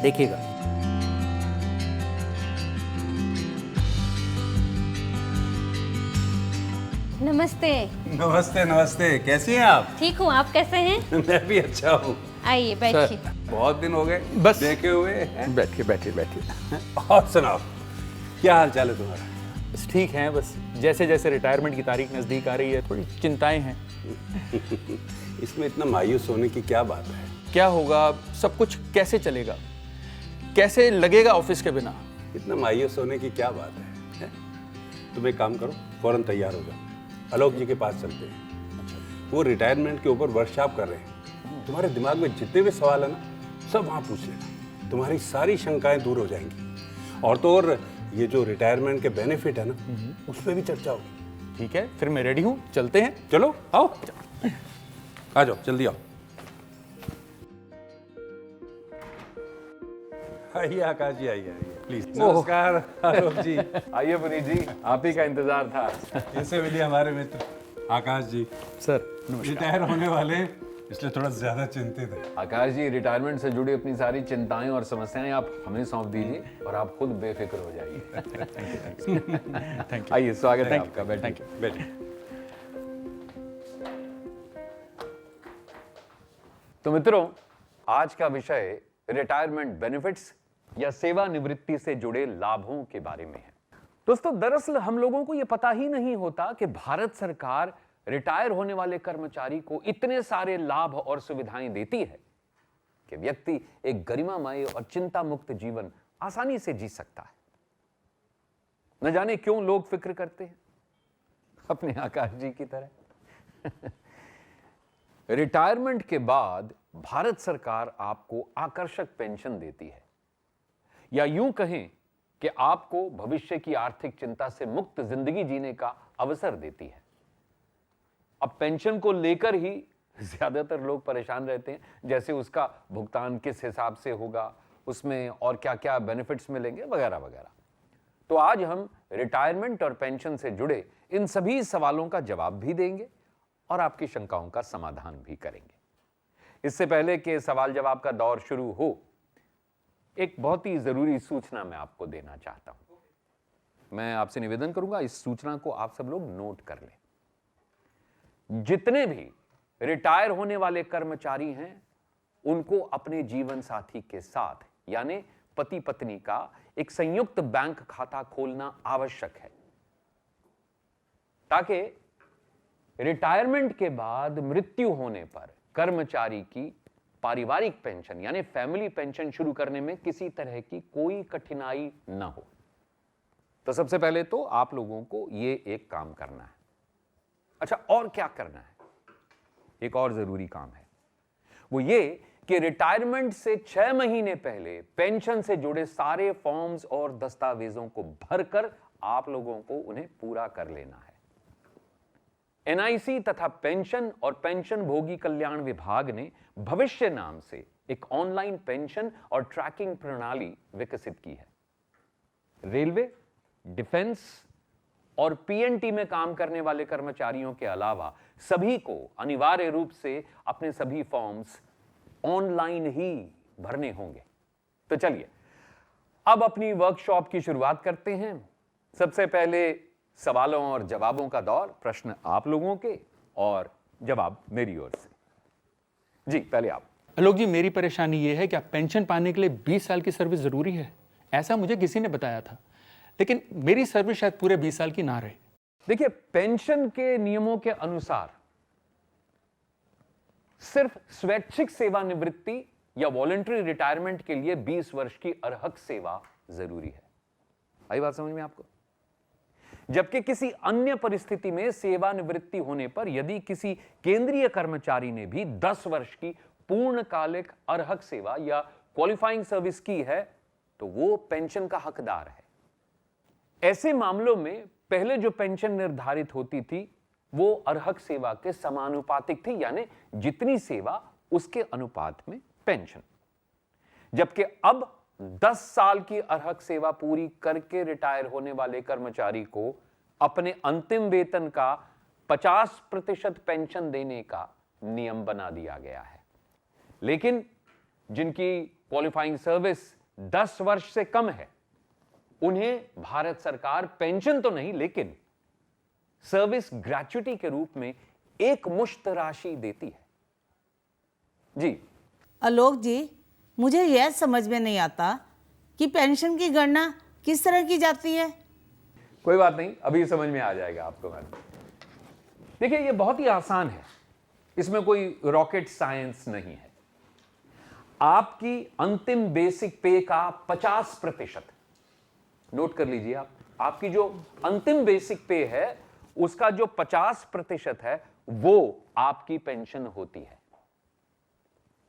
देखिएगा। नमस्ते। नमस्ते नमस्ते, कैसी हैं आप? ठीक हूँ, आप कैसे हैं? मैं भी अच्छा हूँ। आइए बैठिए। बहुत दिन हो गए बस देखे हुए। बैठिए बैठिए बैठिए। और सुनाओ, क्या हाल चाल है तुम्हारा? बस ठीक है, बस जैसे जैसे रिटायरमेंट की तारीख नज़दीक आ रही है थोड़ी चिंताएं हैं। इसमें इतना मायूस होने की क्या बात है? क्या होगा, सब कुछ कैसे चलेगा, कैसे लगेगा ऑफिस के बिना? इतना मायूस होने की क्या बात है? तुम एक काम करो, फौरन तैयार हो जाओ, आलोक जी के पास चलते हैं। अच्छा, वो रिटायरमेंट के ऊपर वर्कशॉप कर रहे हैं। तुम्हारे दिमाग में जितने भी सवाल है ना, सब वहाँ पूछ लेना, तुम्हारी सारी शंकाएं दूर हो जाएंगी। और तो और ये जो रिटायरमेंट के बेनिफिट है ना, उस पर भी चर्चा होगी। ठीक है, फिर मैं रेडी हूँ, चलते हैं। चलो आओ, आ जाओ, जल्दी आओ। आइए आकाश जी, आइए आइए प्लीज। नमस्कार आलोक जी। आइए पुनीत जी, आप ही का इंतजार था। इनसे मिलिए हमारे मित्र आकाश जी। सर नमस्कार। रिटायर होने वाले, इसलिए थोड़ा ज्यादा चिंतित है। आकाश जी, रिटायरमेंट से जुड़ी अपनी सारी चिंताएं और समस्याएं आप हमें सौंप दीजिए और आप खुद बेफिक्र हो जाइए। Thank you. आइए, स्वागत है Thank you, आपका, बैठिए। thank you। बैठिए। तो मित्रों, आज का विषय रिटायरमेंट बेनिफिट्स या सेवानिवृत्ति से जुड़े लाभों के बारे में है। दोस्तों, दरअसल हम लोगों को यह पता ही नहीं होता कि भारत सरकार रिटायर होने वाले कर्मचारी को इतने सारे लाभ और सुविधाएं देती है कि व्यक्ति एक गरिमामय और चिंता मुक्त जीवन आसानी से जी सकता है। न जाने क्यों लोग फिक्र करते हैं, अपने आकाश जी की तरह। रिटायरमेंट के बाद भारत सरकार आपको आकर्षक पेंशन देती है, या यूं कहें कि आपको भविष्य की आर्थिक चिंता से मुक्त जिंदगी जीने का अवसर देती है। अब पेंशन को लेकर ही ज्यादातर लोग परेशान रहते हैं, जैसे उसका भुगतान किस हिसाब से होगा, उसमें और क्या क्या बेनिफिट्स मिलेंगे, वगैरह वगैरह। तो आज हम रिटायरमेंट और पेंशन से जुड़े इन सभी सवालों का जवाब भी देंगे और आपकी शंकाओं का समाधान भी करेंगे। इससे पहले कि सवाल जवाब का दौर शुरू हो, एक बहुत ही जरूरी सूचना मैं आपको देना चाहता हूं। मैं आपसे निवेदन करूंगा, इस सूचना को आप सब लोग नोट कर लें। जितने भी रिटायर होने वाले कर्मचारी हैं, उनको अपने जीवन साथी के साथ यानी पति पत्नी का एक संयुक्त बैंक खाता खोलना आवश्यक है, ताकि रिटायरमेंट के बाद मृत्यु होने पर कर्मचारी की पारिवारिक पेंशन यानी फैमिली पेंशन शुरू करने में किसी तरह की कोई कठिनाई न हो। तो सबसे पहले तो आप लोगों को यह एक काम करना है। अच्छा, और क्या करना है? एक और जरूरी काम है, वो ये कि रिटायरमेंट से 6 महीने पहले पेंशन से जुड़े सारे फॉर्म्स और दस्तावेजों को भरकर आप लोगों को उन्हें पूरा कर लेना है। एनआईसी तथा पेंशन और पेंशन भोगी कल्याण विभाग ने भविष्य नाम से एक ऑनलाइन पेंशन और ट्रैकिंग प्रणाली विकसित की है। रेलवे, डिफेंस और पीएनटी में काम करने वाले कर्मचारियों के अलावा सभी को अनिवार्य रूप से अपने सभी फॉर्म्स ऑनलाइन ही भरने होंगे। तो चलिए अब अपनी वर्कशॉप की शुरुआत करते हैं। सबसे पहले सवालों और जवाबों का दौर, प्रश्न आप लोगों के और जवाब मेरी ओर से। जी, पहले आप। आलोक जी, मेरी परेशानी ये है कि पेंशन पाने के लिए 20 साल की सर्विस जरूरी है, ऐसा मुझे किसी ने बताया था, लेकिन मेरी सर्विस शायद पूरे 20 साल की ना रहे। देखिए, पेंशन के नियमों के अनुसार सिर्फ स्वैच्छिक सेवानिवृत्ति या वॉलंटरी रिटायरमेंट के लिए 20 वर्ष की अर्हक सेवा जरूरी है। आई बात समझ में आपको? जबकि किसी अन्य परिस्थिति में सेवानिवृत्ति होने पर यदि किसी केंद्रीय कर्मचारी ने भी 10 वर्ष की पूर्णकालिक अर्हक सेवा या क्वालिफाइंग सर्विस की है, तो वो पेंशन का हकदार है। ऐसे मामलों में पहले जो पेंशन निर्धारित होती थी वो अर्हक सेवा के समानुपातिक थी, यानी जितनी सेवा उसके अनुपात में पेंशन। जबकि अब 10 साल की अर्हक सेवा पूरी करके रिटायर होने वाले कर्मचारी को अपने अंतिम वेतन का 50% पेंशन देने का नियम बना दिया गया है। लेकिन जिनकी क्वालिफाइंग सर्विस 10 वर्ष से कम है, उन्हें भारत सरकार पेंशन तो नहीं लेकिन सर्विस ग्रेच्युटी के रूप में एक मुश्त राशि देती है। जी आलोक जी, मुझे यह समझ में नहीं आता कि पेंशन की गणना किस तरह की जाती है। कोई बात नहीं, अभी समझ में आ जाएगा आपको मैडम। देखिए, ये बहुत ही आसान है, इसमें कोई रॉकेट साइंस नहीं है। आपकी अंतिम बेसिक पे का 50%, नोट कर लीजिए आप, आपकी जो अंतिम बेसिक पे है उसका जो 50% है वो आपकी पेंशन होती है,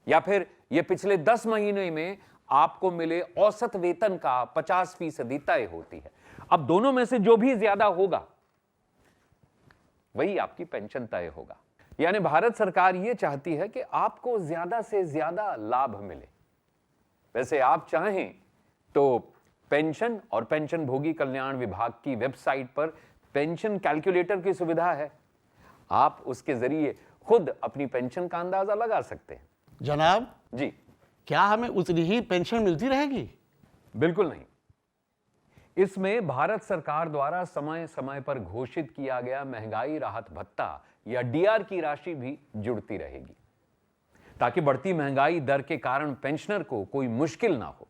या फिर ये पिछले 10 महीने में आपको मिले औसत वेतन का 50% तय होती है। अब दोनों में से जो भी ज्यादा होगा वही आपकी पेंशन तय होगा। यानी भारत सरकार यह चाहती है कि आपको ज्यादा से ज्यादा लाभ मिले। वैसे आप चाहें तो पेंशन और पेंशन भोगी कल्याण विभाग की वेबसाइट पर पेंशन कैलकुलेटर की सुविधा है, आप उसके जरिए खुद अपनी पेंशन का अंदाजा लगा सकते हैं। जनाब, जी क्या हमें उतनी ही पेंशन मिलती रहेगी? बिल्कुल नहीं, इसमें भारत सरकार द्वारा समय समय पर घोषित किया गया महंगाई राहत भत्ता या डीआर की राशि भी जुड़ती रहेगी, ताकि बढ़ती महंगाई दर के कारण पेंशनर को कोई मुश्किल ना हो।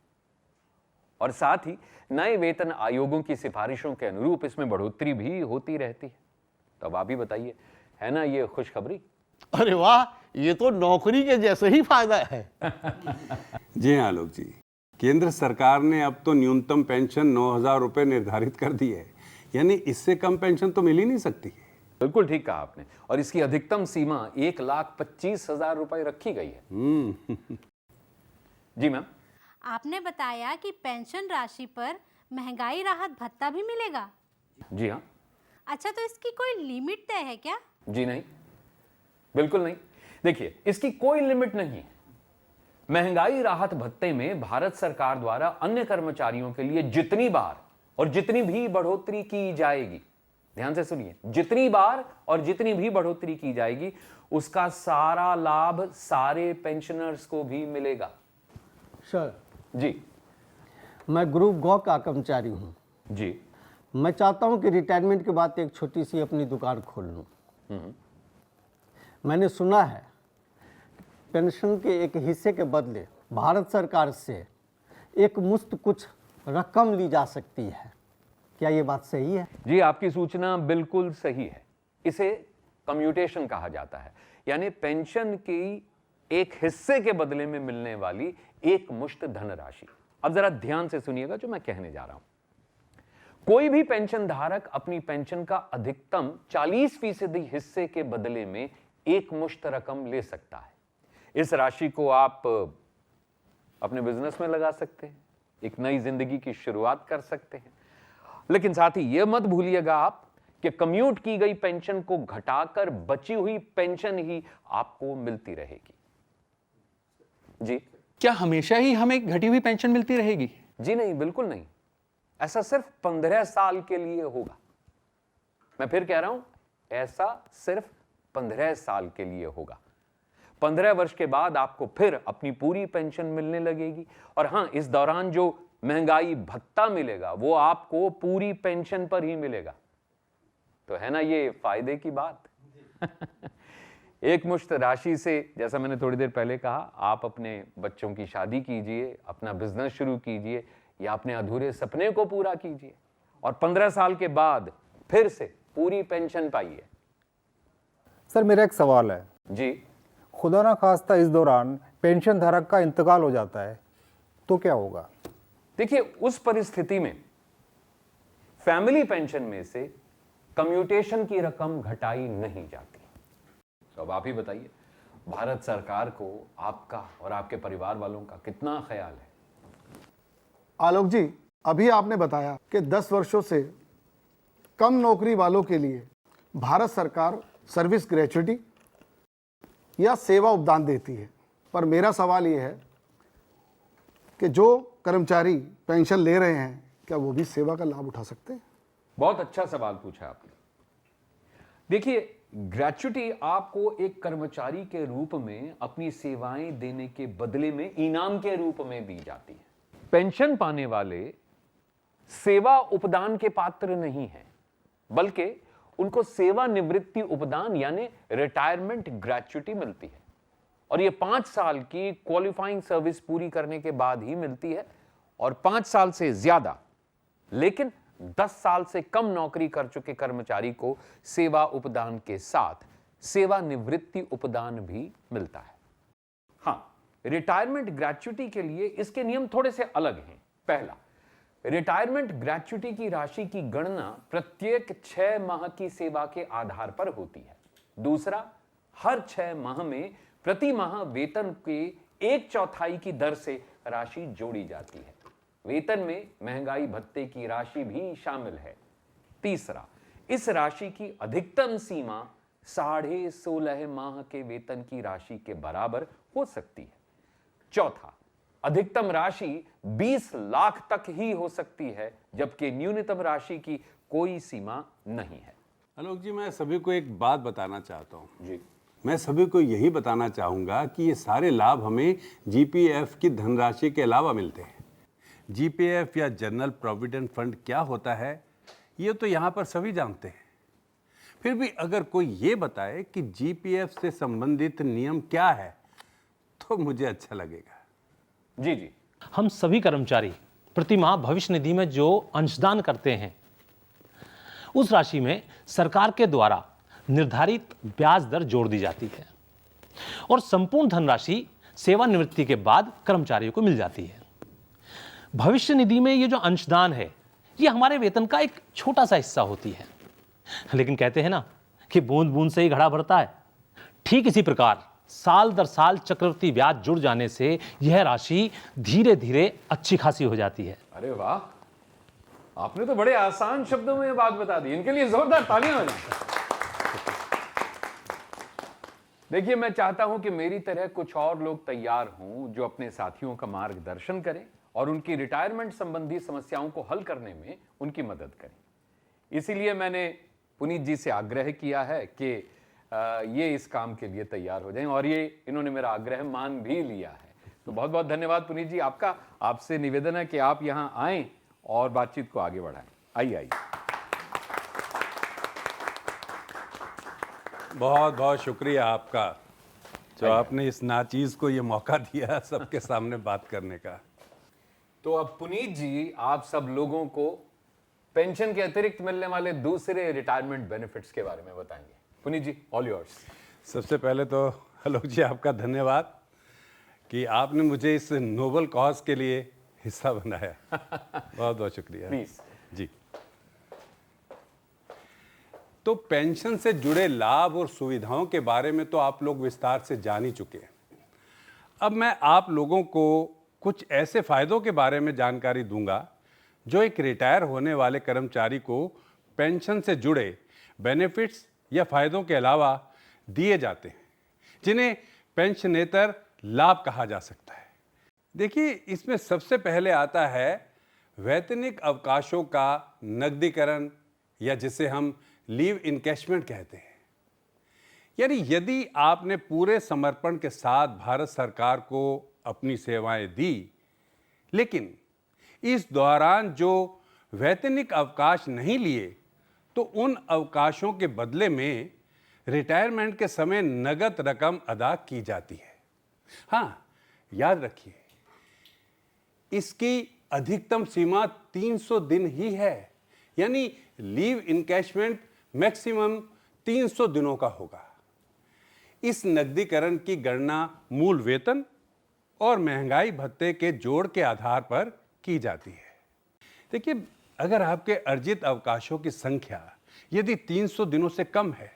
और साथ ही नए वेतन आयोगों की सिफारिशों के अनुरूप इसमें बढ़ोतरी भी होती रहती है। तो अब आप ही बताइए, है ना ये खुशखबरी? अरे वाह, ये तो नौकरी के जैसे ही फायदा है। जी हाँ आलोक जी, केंद्र सरकार ने अब तो न्यूनतम पेंशन 9,000 रुपये निर्धारित कर दी है, यानी इससे कम पेंशन तो मिल ही नहीं सकती। बिल्कुल ठीक कहा आपने, और इसकी अधिकतम सीमा 1,25,000 रुपए रखी गई है। जी मैम, आपने बताया कि पेंशन राशि पर महंगाई राहत भत्ता भी मिलेगा। जी हाँ। अच्छा, तो इसकी कोई लिमिट तय है क्या? जी नहीं, बिल्कुल नहीं। देखिए, इसकी कोई लिमिट नहीं है। महंगाई राहत भत्ते में भारत सरकार द्वारा अन्य कर्मचारियों के लिए जितनी बार और जितनी भी बढ़ोतरी की जाएगी, ध्यान से सुनिए, जितनी बार और जितनी भी बढ़ोतरी की जाएगी उसका सारा लाभ सारे पेंशनर्स को भी मिलेगा। सर, जी मैं ग्रुप गौ का कर्मचारी हूँ। जी। मैं चाहता हूँ कि रिटायरमेंट के बाद एक छोटी सी अपनी दुकान खोल लूँ। मैंने सुना है पेंशन के एक हिस्से के बदले भारत सरकार से एक मुश्त कुछ रकम ली जा सकती है, क्या ये बात सही है? जी, आपकी सूचना बिल्कुल सही है। इसे कम्यूटेशन कहा जाता है, यानी पेंशन की एक हिस्से के बदले में मिलने वाली एक मुश्त धनराशि। अब जरा ध्यान से सुनिएगा जो मैं कहने जा रहा हूं। कोई भी पेंशन धारक अपनी पेंशन का अधिकतम 40% हिस्से के बदले में एक मुश्त रकम ले सकता है। इस राशि को आप अपने बिजनेस में लगा सकते हैं, एक नई जिंदगी की शुरुआत कर सकते हैं। लेकिन साथ ही यह मत भूलिएगा आप कि कम्यूट की गई पेंशन को घटाकर बची हुई पेंशन ही आपको मिलती रहेगी। जी, क्या हमेशा ही हमें घटी हुई पेंशन मिलती रहेगी? जी नहीं, बिल्कुल नहीं। ऐसा सिर्फ 15 साल के लिए होगा। मैं फिर कह रहा हूं, ऐसा सिर्फ 15 साल के लिए होगा। 15 वर्ष के बाद आपको फिर अपनी पूरी पेंशन मिलने लगेगी। और हां, इस दौरान जो महंगाई भत्ता मिलेगा वो आपको पूरी पेंशन पर ही मिलेगा। तो है ना ये फायदे की बात। एक मुश्त राशि से, जैसा मैंने थोड़ी देर पहले कहा, आप अपने बच्चों की शादी कीजिए, अपना बिजनेस शुरू कीजिए या अपने अधूरे सपने को पूरा कीजिए, और 15 साल के बाद फिर से पूरी पेंशन पाइए। सर, मेरा एक सवाल है। जी, खुदा ना खास्ता इस दौरान पेंशन धारक का इंतकाल हो जाता है तो क्या होगा? देखिए, उस परिस्थिति में फैमिली पेंशन में से कम्यूटेशन की रकम घटाई नहीं जाती। तो अब आप ही बताइए, भारत सरकार को आपका और आपके परिवार वालों का कितना ख्याल है? आलोक जी, अभी आपने बताया कि 10 वर्षों से कम नौकरी वालों के लिए भारत सरकार सर्विस ग्रेच्युटी या सेवा उपदान देती है, पर मेरा सवाल ये है कि जो कर्मचारी पेंशन ले रहे हैं क्या वो भी सेवा का लाभ उठा सकते हैं? बहुत अच्छा सवाल पूछा आपने। देखिए, ग्रेच्युटी आपको एक कर्मचारी के रूप में अपनी सेवाएं देने के बदले में इनाम के रूप में दी जाती है। पेंशन पाने वाले सेवा उपदान के पात्र नहीं हैं, बल्कि उनको सेवानिवृत्ति उपदान यानी रिटायरमेंट ग्रेच्युटी मिलती है और ये 5 साल की क्वालिफाइंग सर्विस पूरी करने के बाद ही मिलती है और 5 साल से ज्यादा लेकिन 10 साल से कम नौकरी कर चुके कर्मचारी को सेवा उपदान के साथ सेवानिवृत्ति उपदान भी मिलता है। हां, रिटायरमेंट ग्रेच्युटी के लिए इसके नियम थोड़े से अलग हैं। पहला, रिटायरमेंट ग्रेच्युटी की राशि की गणना प्रत्येक 6 माह की सेवा के आधार पर होती है। दूसरा, हर 6 माह में प्रति माह वेतन के 1/4 की दर से राशि जोड़ी जाती है। वेतन में महंगाई भत्ते की राशि भी शामिल है। तीसरा, इस राशि की अधिकतम सीमा 16.5 माह के वेतन की राशि के बराबर हो सकती है। चौथा, अधिकतम राशि 20 लाख तक ही हो सकती है, जबकि न्यूनतम राशि की कोई सीमा नहीं है। आलोक जी, मैं सभी को एक बात बताना चाहता हूँ जी, मैं सभी को यही बताना चाहूँगा कि ये सारे लाभ हमें जीपीएफ की धनराशि के अलावा मिलते हैं। जीपीएफ या जनरल प्रोविडेंट फंड क्या होता है ये तो यहाँ पर सभी जानते हैं। फिर भी अगर कोई ये बताए कि जीपीएफ से संबंधित नियम क्या है तो मुझे अच्छा लगेगा। जी जी, हम सभी कर्मचारी प्रति माह भविष्य निधि में जो अंशदान करते हैं उस राशि में सरकार के द्वारा निर्धारित ब्याज दर जोड़ दी जाती है और संपूर्ण धनराशि सेवानिवृत्ति के बाद कर्मचारियों को मिल जाती है। भविष्य निधि में ये जो अंशदान है ये हमारे वेतन का एक छोटा सा हिस्सा होती है, लेकिन कहते हैं ना कि बूंद बूंद से ही घड़ा भरता है। ठीक इसी प्रकार साल दर साल चक्रवृद्धि ब्याज जुड़ जाने से यह राशि धीरे धीरे अच्छी खासी हो जाती है। अरे वाह, आपने तो बड़े आसान शब्दों में ये बात बता दी। इनके लिए जोरदार तालियां हो जाए। देखिए, मैं चाहता हूं कि मेरी तरह कुछ और लोग तैयार हों जो अपने साथियों का मार्गदर्शन करें और उनकी रिटायरमेंट संबंधी समस्याओं को हल करने में उनकी मदद करें। इसीलिए मैंने पुनीत जी से आग्रह किया है कि ये इस काम के लिए तैयार हो जाएं और ये इन्होंने मेरा आग्रह मान भी लिया है। तो बहुत बहुत धन्यवाद पुनीत जी आपका। आपसे निवेदन है कि आप यहां आएं और बातचीत को आगे बढ़ाएं। आइए आइए। बहुत बहुत शुक्रिया आपका जो आपने इस नाचीज को ये मौका दिया सबके सामने बात करने का। तो अब पुनीत जी आप सब लोगों को पेंशन के अतिरिक्त मिलने वाले दूसरे रिटायरमेंट बेनिफिट्स के बारे में बताएंगे। पुनीत जी, ऑल योर्स। सबसे पहले तो आलोक जी आपका धन्यवाद कि आपने मुझे इस नोबल कॉज के लिए हिस्सा बनाया। बहुत बहुत शुक्रिया। प्लीज। जी, तो पेंशन से जुड़े लाभ और सुविधाओं के बारे में तो आप लोग विस्तार से जान ही चुके हैं। अब मैं आप लोगों को कुछ ऐसे फायदों के बारे में जानकारी दूंगा जो एक रिटायर होने वाले कर्मचारी को पेंशन से जुड़े बेनिफिट्स या फायदों के अलावा दिए जाते हैं, जिन्हें पेंशनेतर लाभ कहा जा सकता है। देखिए, इसमें सबसे पहले आता है वैतनिक अवकाशों का नकदीकरण या जिसे हम लीव इनकैशमेंट कहते हैं। यानी यदि आपने पूरे समर्पण के साथ भारत सरकार को अपनी सेवाएं दी, लेकिन इस दौरान जो वैतनिक अवकाश नहीं लिए, तो उन अवकाशों के बदले में रिटायरमेंट के समय नगद रकम अदा की जाती है। हाँ, याद रखिए, इसकी अधिकतम सीमा 300 दिन ही है, यानी लीव इनकैशमेंट मैक्सिमम 300 दिनों का होगा। इस नकदीकरण की गणना मूल वेतन और महंगाई भत्ते के जोड़ के आधार पर की जाती है। देखिए, अगर आपके अर्जित अवकाशों की संख्या यदि 300 दिनों से कम है,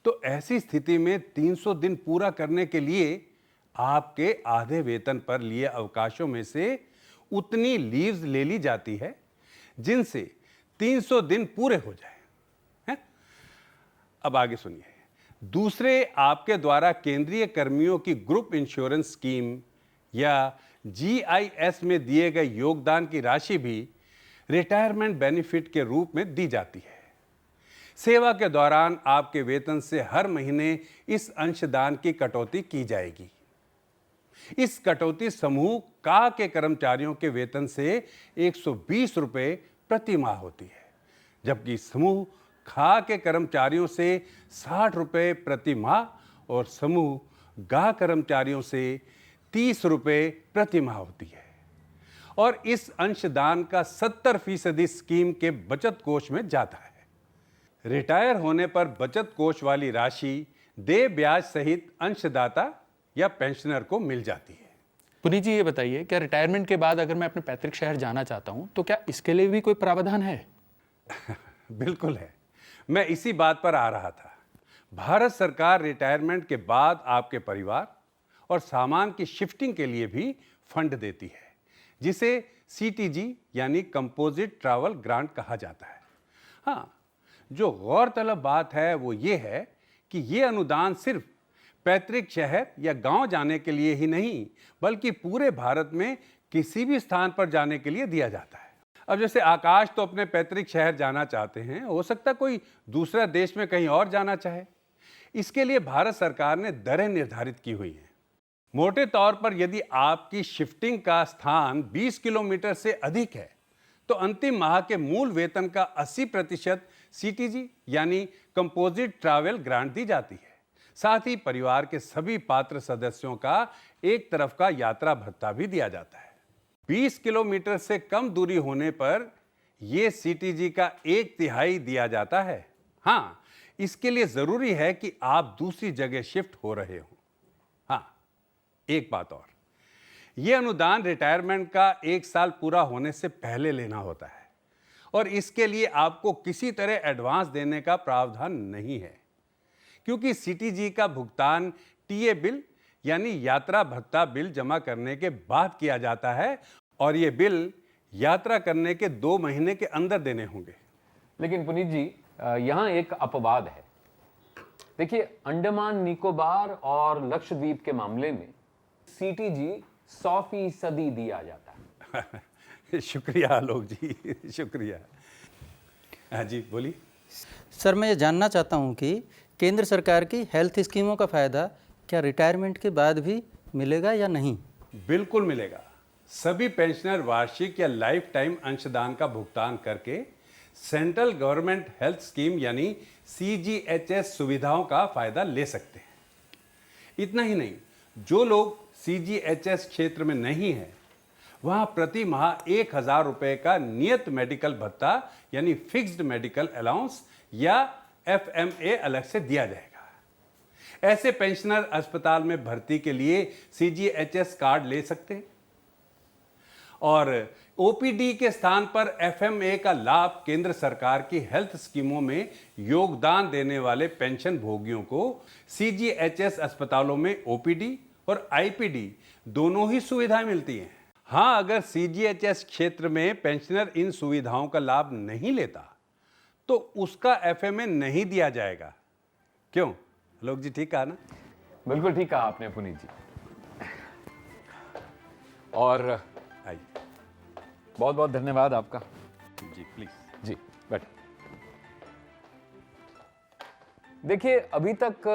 तो ऐसी स्थिति में 300 दिन पूरा करने के लिए आपके आधे वेतन पर लिए अवकाशों में से उतनी लीव्स ले ली जाती है जिनसे 300 दिन पूरे हो जाए। हैं? अब आगे सुनिए। दूसरे, आपके द्वारा केंद्रीय कर्मियों की ग्रुप इंश्योरेंस स्कीम या जीआईएस में दिए गए योगदान की राशि भी रिटायरमेंट बेनिफिट के रूप में दी जाती है। सेवा के दौरान आपके वेतन से हर महीने इस अंशदान की कटौती की जाएगी। इस कटौती समूह का के कर्मचारियों के वेतन से 120 रुपए प्रति माह होती है, जबकि समूह खा के कर्मचारियों से 60 रुपए प्रति माह और समूह गा कर्मचारियों से 30 रुपए प्रति माह होती है। और इस अंशदान का 70% स्कीम के बचत कोष में जाता है। रिटायर होने पर बचत कोष वाली राशि देय ब्याज सहित अंशदाता या पेंशनर को मिल जाती है। पुनीत जी, ये बताइए, क्या रिटायरमेंट के बाद अगर मैं अपने पैतृक शहर जाना चाहता हूं तो क्या इसके लिए भी कोई प्रावधान है? बिल्कुल है, मैं इसी बात पर आ रहा था। भारत सरकार रिटायरमेंट के बाद आपके परिवार और सामान की शिफ्टिंग के लिए भी फंड देती है, जिसे CTG यानी कंपोजिट ट्रैवल ग्रांट कहा जाता है। हाँ, जो गौरतलब बात है वो ये है कि ये अनुदान सिर्फ पैतृक शहर या गांव जाने के लिए ही नहीं, बल्कि पूरे भारत में किसी भी स्थान पर जाने के लिए दिया जाता है। अब जैसे आकाश तो अपने पैतृक शहर जाना चाहते हैं, हो सकता कोई दूसरा देश में कहीं और जाना चाहे। इसके लिए भारत सरकार ने दरें निर्धारित की हुई हैं। मोटे तौर पर यदि आपकी शिफ्टिंग का स्थान 20 किलोमीटर से अधिक है तो अंतिम माह के मूल वेतन का 80% CTG यानी कंपोजिट ट्रैवल ग्रांट दी जाती है। साथ ही परिवार के सभी पात्र सदस्यों का एक तरफ का यात्रा भत्ता भी दिया जाता है। 20 किलोमीटर से कम दूरी होने पर यह CTG का 1/3 दिया जाता है। हाँ, इसके लिए जरूरी है कि आप दूसरी जगह शिफ्ट हो रहे हो। हाँ, एक बात और, यह अनुदान रिटायरमेंट का 1 साल पूरा होने से पहले लेना होता है और इसके लिए आपको किसी तरह एडवांस देने का प्रावधान नहीं है, क्योंकि CTG का भुगतान TA बिल यानी यात्रा भत्ता बिल जमा करने के बाद किया जाता है और ये बिल यात्रा करने के 2 महीने के अंदर देने होंगे। लेकिन पुनीत जी, यहाँ एक अपवाद है। देखिए, अंडमान निकोबार और लक्षद्वीप के मामले में CTG 100% दिया जाता है। शुक्रिया आलोक जी, शुक्रिया। हाँ जी, बोलिए। सर, मैं ये जानना चाहता हूँ कि केंद्र सरकार की हेल्थ स्कीमों का फ़ायदा क्या रिटायरमेंट के बाद भी मिलेगा या नहीं? बिल्कुल मिलेगा। सभी पेंशनर वार्षिक या लाइफ टाइम अंशदान का भुगतान करके सेंट्रल गवर्नमेंट हेल्थ स्कीम यानी CGHS सुविधाओं का फायदा ले सकते हैं। इतना ही नहीं, जो लोग CGHS क्षेत्र में नहीं है वहां प्रति माह 1000 रुपए का नियत मेडिकल भत्ता यानी फिक्स्ड मेडिकल अलाउंस या FMA अलग से दिया जाएगा। ऐसे पेंशनर अस्पताल में भर्ती के लिए CGHS कार्ड ले सकते हैं और OPD के स्थान पर FMA का लाभ केंद्र सरकार की हेल्थ स्कीमों में योगदान देने वाले पेंशन भोगियों को CGHS अस्पतालों में OPD और IPD दोनों ही सुविधाएं मिलती हैं। हाँ, अगर CGHS क्षेत्र में पेंशनर इन सुविधाओं का लाभ नहीं लेता तो उसका FMA नहीं दिया जाएगा। क्यों लोग जी, ठीक कहा ना? बिल्कुल ठीक कहा आपने पुनीत जी। और आइए। बहुत बहुत धन्यवाद आपका। जी प्लीज। जी बैठे। देखिए, अभी तक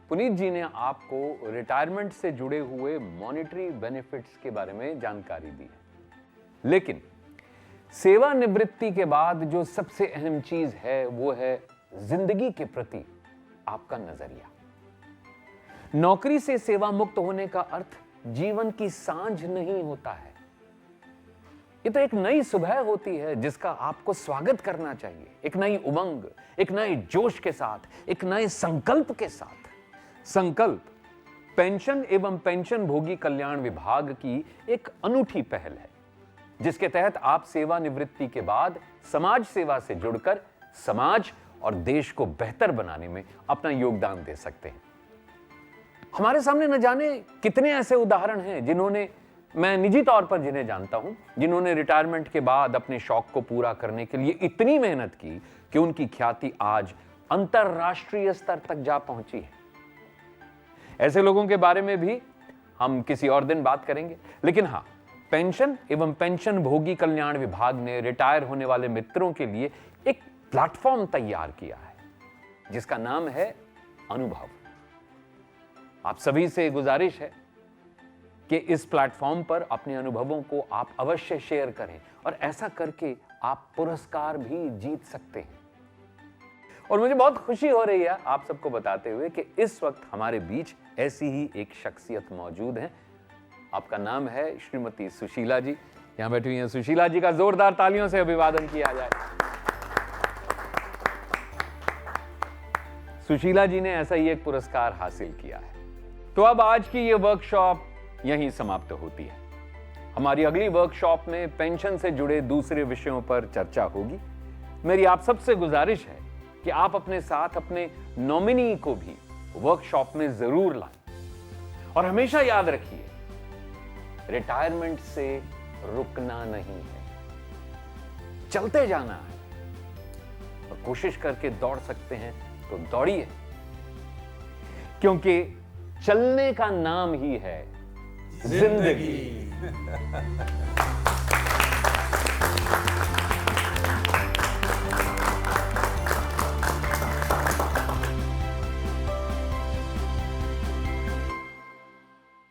पुनीत जी ने आपको रिटायरमेंट से जुड़े हुए मॉनेटरी बेनिफिट्स के बारे में जानकारी दी है, लेकिन सेवानिवृत्ति के बाद जो सबसे अहम चीज है वो है जिंदगी के प्रति आपका नजरिया। नौकरी से सेवा मुक्त होने का अर्थ जीवन की सांझ नहीं होता है। ये तो एक नई सुबह होती है जिसका आपको स्वागत करना चाहिए, एक नई उमंग, एक नए जोश के साथ, एक नए संकल्प के साथ। संकल्प पेंशन एवं पेंशन भोगी कल्याण विभाग की एक अनूठी पहल है, जिसके तहत आप सेवानिवृत्ति के बाद समाज सेवा से जुड़कर समाज और देश को बेहतर बनाने में अपना योगदान दे सकते हैं। हमारे सामने न जाने कितने ऐसे उदाहरण हैं जिन्होंने, मैं निजी तौर पर जिन्हें जानता हूं, जिन्होंने रिटायरमेंट के बाद अपने शौक को पूरा करने के लिए इतनी मेहनत की कि उनकी ख्याति आज अंतरराष्ट्रीय स्तर तक जा पहुंची है। ऐसे लोगों के बारे में भी हम किसी और दिन बात करेंगे, लेकिन हां, पेंशन एवं पेंशन भोगी कल्याण विभाग ने रिटायर होने वाले मित्रों के लिए एक प्लेटफॉर्म तैयार किया है जिसका नाम है अनुभव। आप सभी से गुजारिश है कि इस प्लेटफॉर्म पर अपने अनुभवों को आप अवश्य शेयर करें और ऐसा करके आप पुरस्कार भी जीत सकते हैं। और मुझे बहुत खुशी हो रही है आप सबको बताते हुए कि इस वक्त हमारे बीच ऐसी ही एक शख्सियत मौजूद है। आपका नाम है श्रीमती सुशीला जी। यहां बैठी हुई हैं सुशीला जी का जोरदार तालियों से अभिवादन किया जाए। सुशीला जी ने ऐसा ही एक पुरस्कार हासिल किया है। तो अब आज की यह वर्कशॉप यहीं समाप्त होती है। हमारी अगली वर्कशॉप में पेंशन से जुड़े दूसरे विषयों पर चर्चा होगी। मेरी आप सबसे गुजारिश है कि आप अपने साथ अपने नॉमिनी को भी वर्कशॉप में जरूर लाएं। और हमेशा याद रखिए, रिटायरमेंट से रुकना नहीं है, चलते जाना है। और कोशिश करके दौड़ सकते हैं तो दौड़िए, क्योंकि चलने का नाम ही है जिंदगी।